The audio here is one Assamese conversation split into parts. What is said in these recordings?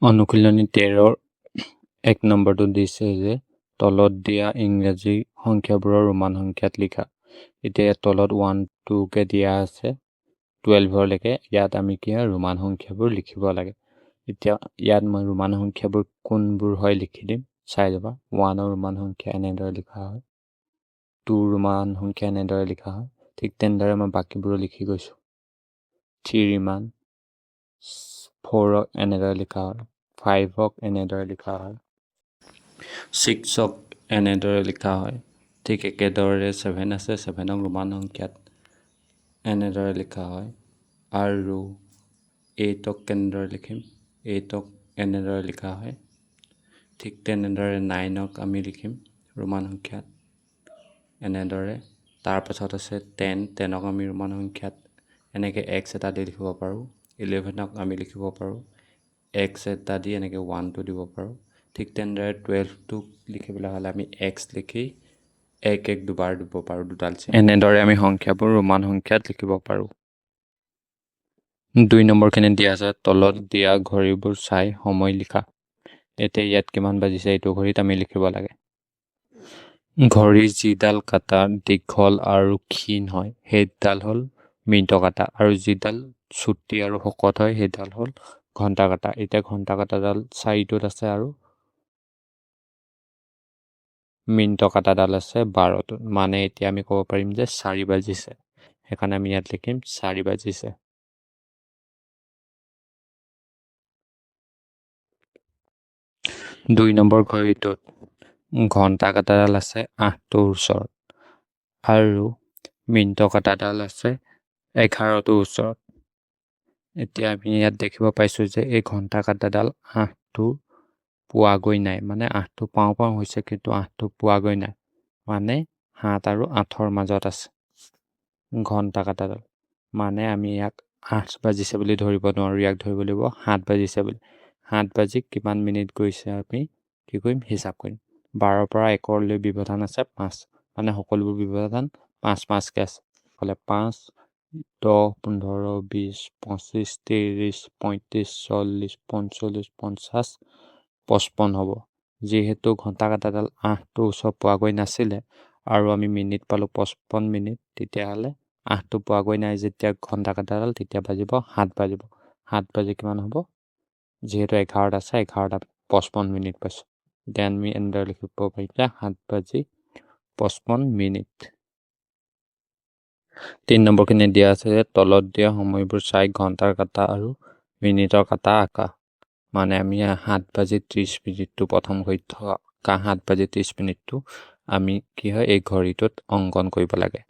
অনুশীলনী 13 এক নম্বৰটো দিছে যে তলত দিয়া ইংৰাজী সংখ্যাবোৰৰ ৰোমান সংখ্যাত লিখা। এতিয়া তলত 1 2 কে দিয়া আছে 12 লৈকে। ইয়াত আমি কি হয় ৰোমান সংখ্যাবোৰ লিখিব লাগে। এতিয়া ইয়াত মই ৰোমান সংখ্যাবোৰ কোনবোৰ হয় লিখি দিম, চাই যাবা। 1 ৰোমান সংখ্যা এনেদৰে লিখা হয়, 2 ৰোমান সংখ্যা এনেদৰে লিখা হয়। ঠিক তেনেদৰে মই বাকীবোৰো লিখি গৈছোঁ। 3 ৰোমান 4 এনেদৰে লিখা হয়, 5 এনেদৰে লিখা হয়, 6 এনেদৰে লিখা হয়। ঠিক একেদৰে 7 আছে, 7 ৰোমান সংখ্যাত এনেদৰে লিখা হয়। আৰু 8 কেনেদৰে লিখিম, 8 এনেদৰে লিখা হয়। ঠিক তেনেদৰে 9 আমি লিখিম ৰোমান সংখ্যাত এনেদৰে। তাৰপাছত আছে 10 আমি ৰোমান সংখ্যাত এনেকৈ x এটা দি লিখিব পাৰোঁ। 11 আমি লিখিব পাৰোঁ x এটা দি এনেকৈ 1 দিব পাৰোঁ। ঠিক তেনেদৰে 12 লিখিবলৈ হ'লে আমি x লিখি 1 দুবাৰ দিব পাৰোঁ, দুডাল চিন। এনেদৰে আমি সংখ্যাবোৰ ৰোমান সংখ্যাত লিখিব পাৰোঁ। 2 নম্বৰখিনি দিয়া আছে তলত দিয়া ঘড়ীবোৰ চাই সময় লিখা। এতিয়া ইয়াত কিমান বাজিছে এইটো ঘড়ীত আমি লিখিব লাগে। ঘড়ীৰ যিডাল কাঁটা দীঘল আৰু ক্ষীণ হয় সেইডাল হ'ল মিনিটৰ কাঁটা, আৰু যিডাল চুটি আৰু শকত হয় সেইডাল হ'ল ঘণ্টা কাঁটা। এতিয়া ঘণ্টা কাঁটাডাল 4টোত আছে আৰু মিনিটৰ কাঁটাডাল আছে 12টোত। মানে এতিয়া আমি ক'ব পাৰিম যে 4 বাজিছে। সেইকাৰণে আমি ইয়াত লিখিম 4 বাজিছে। দুই নম্বৰ ঘড়ীটোত ঘণ্টা কাঁটাডাল আছে 8টোৰ ওচৰত আৰু মিনিটৰ কাঁটাডাল আছে 11টোৰ ওচৰত। এতিয়া আমি ইয়াত দেখিব পাইছোঁ যে এই ঘণ্টা কাঁটাডাল 8টো পোৱাগৈ নাই, মানে 8টো পাওঁ পাওঁ হৈছে কিন্তু 8টো পোৱাগৈ নাই, মানে 7 আৰু 8ৰ মাজত আছে ঘণ্টা কাঁটাডাল। মানে আমি ইয়াক 8 বাজিছে বুলি ধৰিব নোৱাৰোঁ, ইয়াক ধৰিব লাগিব 7 বাজিছে বুলি। 7 বাজি কিমান মিনিট গৈছে আমি কি কৰিম, হিচাপ কৰিম। 12ৰ পৰা 1লৈ ব্যৱধান আছে 5, মানে সকলোবোৰ ব্যৱধান 5 5কৈ আছে। ইফালে 5 10 15 20 25 30 35 40 45 50 55 হ'ব। যিহেতু ঘণ্টা কাঁটাডাল 8টোৰ ওচৰত পোৱাগৈ নাছিলে আৰু আমি মিনিট পালোঁ 55 মিনিট, তেতিয়াহ'লে 8টো পোৱাগৈ নাই যেতিয়া ঘণ্টা কাঁটাডাল, তেতিয়া বাজিব 7 বাজিব। 7 বাজি কিমান হ'ব, যিহেতু 11ত আছে 11টা 55 মিনিট পাইছোঁ। এতিয়া আমি এনেদৰে লিখিব পাৰিম যে 7 বাজি 55 মিনিট। 3 নম্বৰখিনি দিয়া আছে যে তলত দিয়া সময়বোৰ চাই ঘণ্টাৰ কাঁটা আৰু মিনিটৰ কাঁটা আঁকা। মানে আমি 7 বাজি 30 মিনিটটো প্ৰথম ঘড়ীত থকা 7 বাজি 30 মিনিটটো আমি কি হয় এই ঘড়ীটোত অংকন কৰিব লাগে।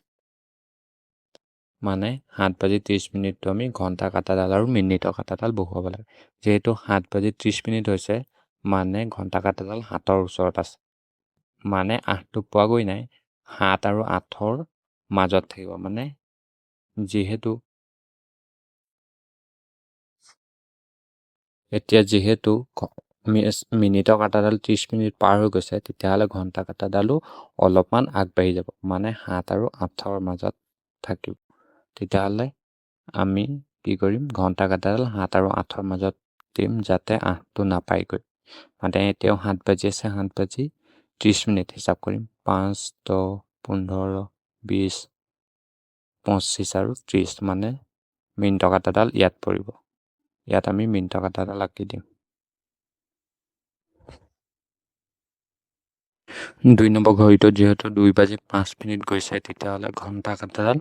মানে 7 বাজি 30 মিনিটটো আমি ঘণ্টা কাঁটাডাল আৰু মিনিটৰ কাঁটাডাল বহুৱাব লাগে। যিহেতু 7 বাজি 30 মিনিট হৈছে, মানে ঘণ্টা কাঁটাডাল 7ৰ ওচৰত আছে, মানে 8টো পোৱাগৈ নাই, 7 আৰু 8ৰ মাজত থাকিব। মানে যিহেতু মিনিটৰ কাঁটাডাল 30 মিনিট পাৰ হৈ গৈছে, তেতিয়াহ'লে ঘণ্টা কাঁটাডালো অলপমান আগবাঢ়ি যাব, মানে 7 আৰু 8ৰ মাজত থাকিব। তেতিয়াহ'লে আমি কি কৰিম, ঘণ্টা কাঁটাডাল 7 আৰু 8ৰ মাজত দিম যাতে 8টো নাপায়গৈ। মানে এতিয়াও 7 বাজি আছে, 7 বাজি 30 মিনিট হিচাপ কৰিম। 5 10 15 20 25 আৰু 30, মানে মিনিটৰ কাঁটাডাল ইয়াত পৰিব। ইয়াত আমি মিনিটৰ কাঁটাডাল আঁকি দিম। 2 নম্বৰ ঘড়ীটোত যিহেতু 2 বাজি 5 মিনিট গৈছে, তেতিয়াহ'লে ঘণ্টা কাঁটাডাল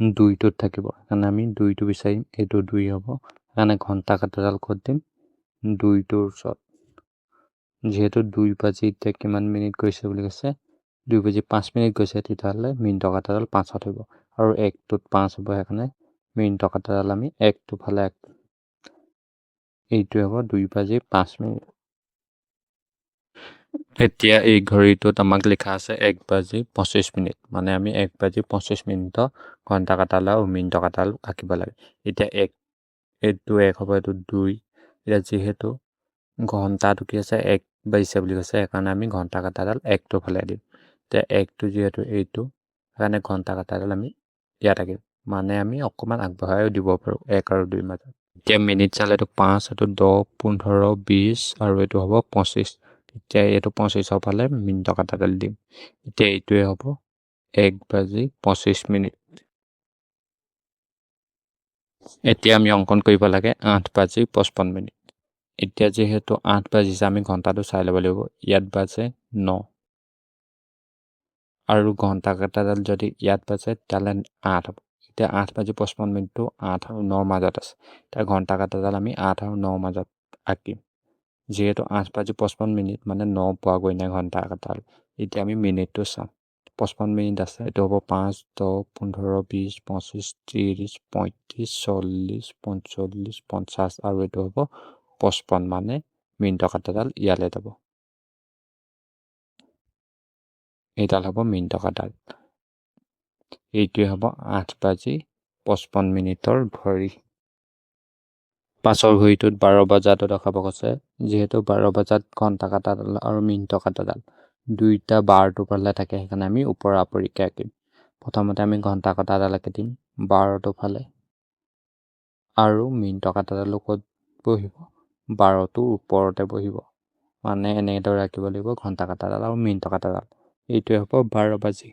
2টোত থাকিব। সেইকাৰণে আমি 2টো বিচাৰিম, এইটো 2 হ'ব। সেইকাৰণে ঘণ্টা কাঁটাডাল ক'ত দিম, 2টোৰ ওচৰত। যিহেতু 2 বাজি এতিয়া কিমান মিনিট গৈছে বুলি কৈছে, 2 বাজি 5 মিনিট গৈছে, তেতিয়াহ'লে মিনিটৰ কাঁটাডাল 5ত হ'ব আৰু 1টোত 5 হ'ব। সেইকাৰণে মিনিটৰ কাঁটাডাল আমি 1টো ফালে এইটোৱে হ'ব 2 বাজি 5 মিনিট। এতিয়া এই ঘড়ীটোত আমাক লিখা আছে 1 বাজি 25 মিনিট, মানে আমি 1 বাজি 25 মিনিটৰ ঘণ্টা কাঁটাডাল আৰু মিনিটৰ কাঁটাডাল আঁকিব লাগে। এতিয়া এইটো 1 হ'ব, এইটো 2। এতিয়া যিহেতু ঘণ্টাটো কি আছে 1 বাজিছে বুলি কৈছে, সেইকাৰণে আমি ঘণ্টা কাঁটাডাল 1টো ফালে দিম। এতিয়া 1টো যিহেতু এইটো, সেইকাৰণে ঘণ্টা কাঁটাডাল আমি ইয়াত আঁকিম। মানে আমি অকণমান আগবঢ়াইও দিব পাৰোঁ 1 আৰু 2ৰ মাজত। এতিয়া মিনিট চালে এইটো 5, এইটো 10, 15, 20 আৰু এইটো হ'ব 25। এতিয়া এইটো 25ৰ ফালে মিনিটৰ কাটাডাল দিম। এতিয়া এইটোৱে হ'ব 1:25। এতিয়া আমি অংকন কৰিব লাগে 8:55। এতিয়া যিহেতু 8 বাজিছে আমি ঘণ্টাটো চাই ল'ব লাগিব। ইয়াত বাজে 9 আৰু ঘণ্টা কাটাডাল যদি ইয়াত বাজে তেতিয়াহ'লে 8 হ'ব। এতিয়া 8:55টো 8 আৰু 9ৰ মাজত আছে। এতিয়া ঘণ্টা কাটাডাল আমি 8 আৰু 9ৰ মাজত আঁকিম। যিহেতু 8:55 মানে 9 পোৱাগৈ নাই ঘণ্টা কাটাডাল। এতিয়া আমি মিনিটটো চাম। 55 মিনিট আছে। এইটো হ'ব 5, 10, 15, 20, 25, 30, 35, 40, 45, 50 আৰু এইটো হ'ব 55 মানে মিনিটৰ কাটাডাল ইয়ালৈ যাব। এইডাল হ'ব মিনিটৰ কাটাডাল। এইটোৱে হ'ব 8:55 ঘড়ী। পাছৰ ঘড়ীটোত 12 বজাতো দেখাব কৈছে। যিহেতু 12 বজাত ঘণ্টা কাটাডাল আৰু মিনিটৰ কাটাডাল দুইটা বাৰটো ফালে থাকে, সেইকাৰণে আমি ওপৰা ওপৰিকৈ আঁকিম। প্ৰথমতে আমি ঘণ্টা কাটাডাল আঁকি দিম 12টো ফালে আৰু মিনিটৰ কাটাডালো ক'ত বহিব? 12টোৰ ওপৰতে বহিব। মানে এনেদৰে আঁকিব লাগিব ঘণ্টা কাটাডাল আৰু মিনিটৰ কাটাডাল। এইটোৱে হ'ব 12 বাজি।